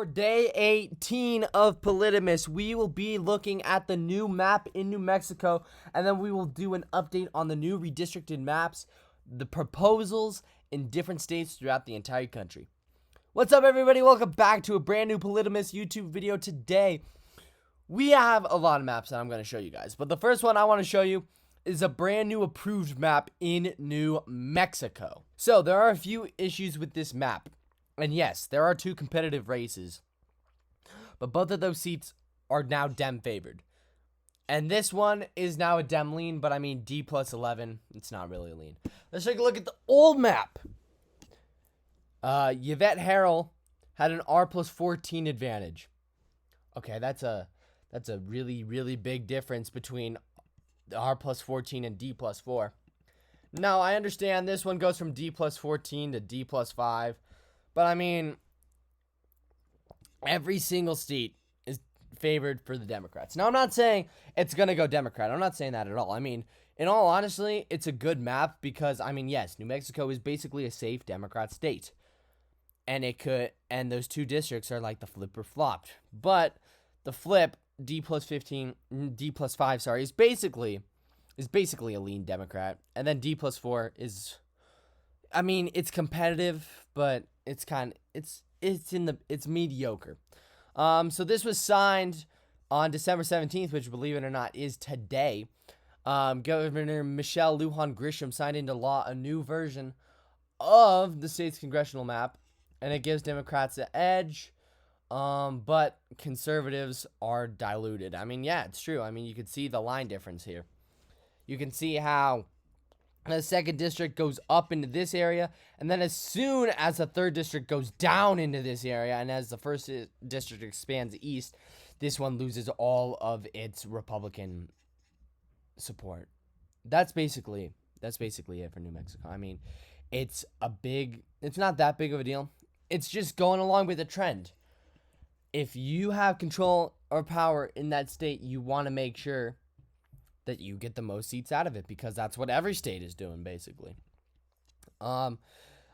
For day 18 of Politimas, we will be looking at the new map in New Mexico, and then we will do an update on the new redistricted maps, the proposals in different states throughout the entire country. What's up, everybody? Welcome back to a brand new Politimas YouTube video. Today, we have a lot of maps that I'm going to show you guys, but the first one I want to show you is a brand new approved map in New Mexico. So, there are a few issues with this map. And yes, there are two competitive races, but both of those seats are now Dem favored. And this one is now a Dem lean, but I mean D plus 11, it's not really a lean. Let's take a look at the old map. Yvette Harrell had an R plus 14 advantage. Okay, that's a really, really big difference between the R plus 14 and D plus 4. Now, I understand this one goes from D plus 14 to D plus 5. But, I mean, every single seat is favored for the Democrats. Now, I'm not saying it's going to go Democrat. I'm not saying that at all. I mean, in all honesty, it's a good map because, I mean, yes, New Mexico is basically a safe Democrat state. And those two districts are like the flip or flopped. But the flip, D plus 5, is basically a lean Democrat. And then D plus 4 is, I mean, it's competitive, but it's mediocre. So this was signed on December 17th, which, believe it or not, is today. Governor Michelle Lujan Grisham signed into law a new version of the state's congressional map, and it gives Democrats an edge, but conservatives are diluted. I mean, yeah, it's true. I mean, you can see the line difference here. You can see how the second district goes up into this area, and then as soon as the third district goes down into this area, and as the first district expands east, this one loses all of its Republican support. That's basically it for New Mexico. I mean, it's not that big of a deal. It's just going along with the trend. If you have control or power in that state, you want to make sure that you get the most seats out of it, because that's what every state is doing, basically. I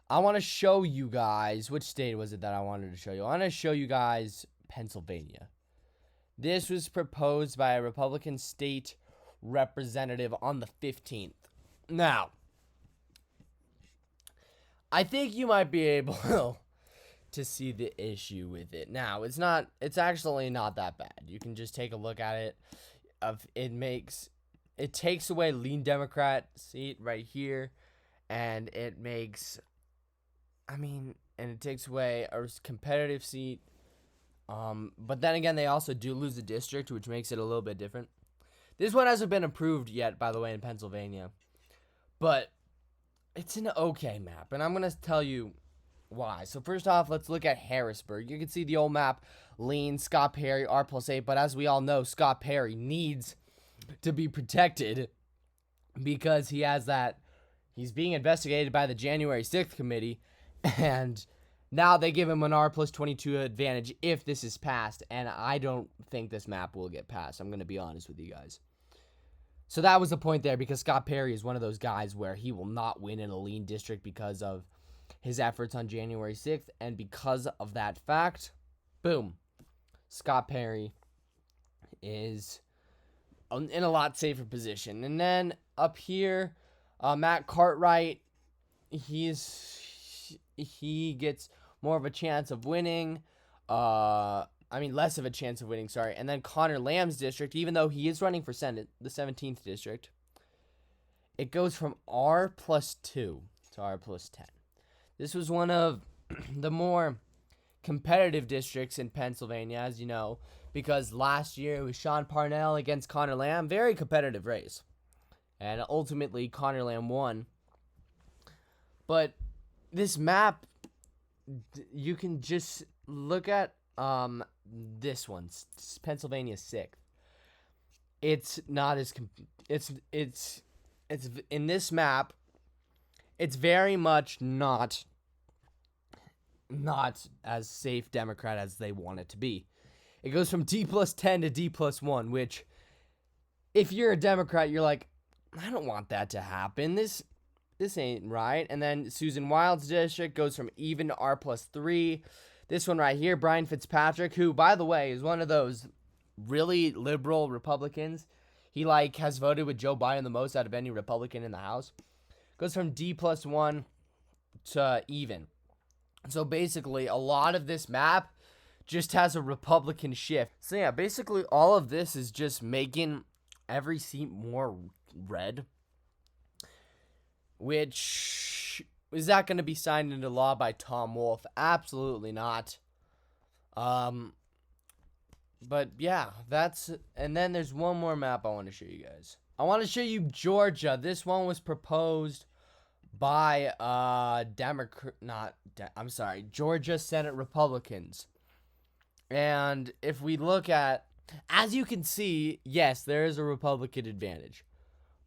want to show you guys, which state was it that I wanted to show you? I want to show you guys Pennsylvania. This was proposed by a Republican state representative on the 15th. Now, I think you might be able to see the issue with it. Now, it's actually not that bad. You can just take a look at it. It takes away lean Democrat seat right here, and it takes away a competitive seat. But then again, they also do lose the district, which makes it a little bit different. This one hasn't been approved yet, by the way, in Pennsylvania, but it's an okay map, and I'm going to tell you why. So first off, let's look at Harrisburg. You can see the old map, lean, Scott Perry, R plus 8, but as we all know, Scott Perry needs to be protected because he's being investigated by the January 6th committee, and now they give him an R plus 22 advantage if this is passed, and I don't think this map will get passed. I'm going to be honest with you guys. So that was the point there, because Scott Perry is one of those guys where he will not win in a lean district because of his efforts on January 6th, and because of that fact, boom, Scott Perry is in a lot safer position. And then up here, Matt Cartwright, he gets more of a chance of winning. Less of a chance of winning, sorry. And then Connor Lamb's district, even though he is running for Senate, the 17th district, it goes from R plus 2 to R plus 10. This was one of the more competitive districts in Pennsylvania, as you know, because last year it was Sean Parnell against Connor Lamb. Very competitive race. And ultimately, Connor Lamb won. But this map, you can just look at this one, Pennsylvania 6th. It's not as it's in this map, it's very much not as safe Democrat as they want it to be. It goes from D plus 10 to D plus 1, which, if you're a Democrat, you're like, I don't want that to happen. This ain't right. And then Susan Wild's district goes from even to R plus 3. This one right here, Brian Fitzpatrick, who, by the way, is one of those really liberal Republicans. He, has voted with Joe Biden the most out of any Republican in the House. Goes from D+1 to even. So, basically, a lot of this map just has a Republican shift. So, yeah, basically, all of this is just making every seat more red. Which, is that going to be signed into law by Tom Wolf? Absolutely not. But yeah, and then there's one more map I want to show you guys. I want to show you Georgia. This one was proposed by Georgia Senate Republicans. And if we look at, as you can see, yes, there is a Republican advantage.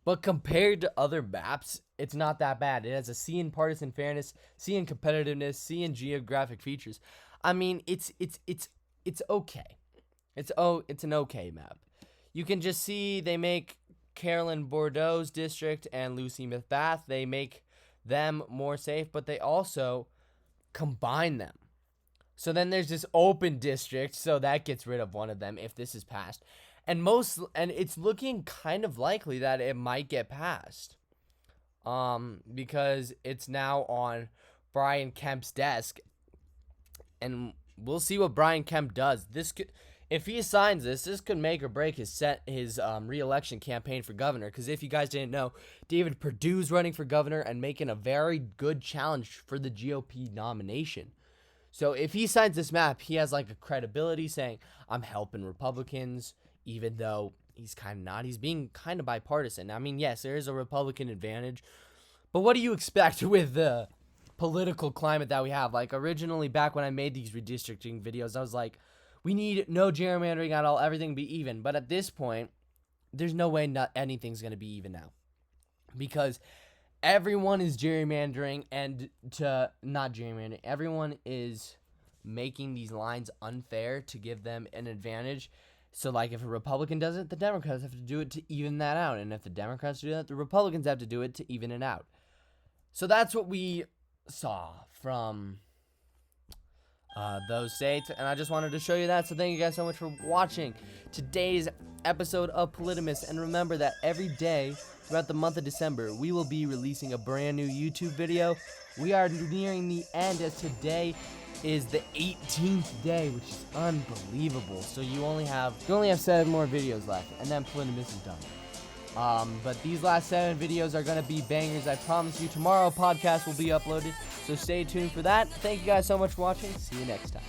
But compared to other maps, it's not that bad. It has a C in partisan fairness, C in competitiveness, C in geographic features. I mean, it's okay. It's an okay map. You can just see they make Carolyn Bordeaux's district and Lucy Bath. They make them more safe, but they also combine them. So then there's this open district, so that gets rid of one of them if this is passed. And it's looking kind of likely that it might get passed. Because it's now on Brian Kemp's desk. And we'll see what Brian Kemp does. If he signs this could make or break his re-election campaign for governor. Because if you guys didn't know, David Perdue's running for governor and making a very good challenge for the GOP nomination. So if he signs this map, he has a credibility saying, I'm helping Republicans, even though he's kind of not. He's being kind of bipartisan. I mean, yes, there is a Republican advantage. But what do you expect with the political climate that we have? Originally, back when I made these redistricting videos, I was like, we need no gerrymandering at all, everything be even. But at this point, there's no way anything's going to be even now. Because everyone is gerrymandering everyone is making these lines unfair to give them an advantage. So, if a Republican does it, the Democrats have to do it to even that out. And if the Democrats do that, the Republicans have to do it to even it out. So that's what we saw from those states. And I just wanted to show you that. So thank you guys so much for watching today's episode of Politimas. And remember that every day throughout the month of December, we will be releasing a brand new YouTube video. We are nearing the end, as today is the 18th day, which is unbelievable. So you only have 7 more videos left, and then Politimas is done. But these last 7 videos are going to be bangers, I promise you. Tomorrow, podcast will be uploaded, so stay tuned for that. Thank you guys so much for watching. See you next time.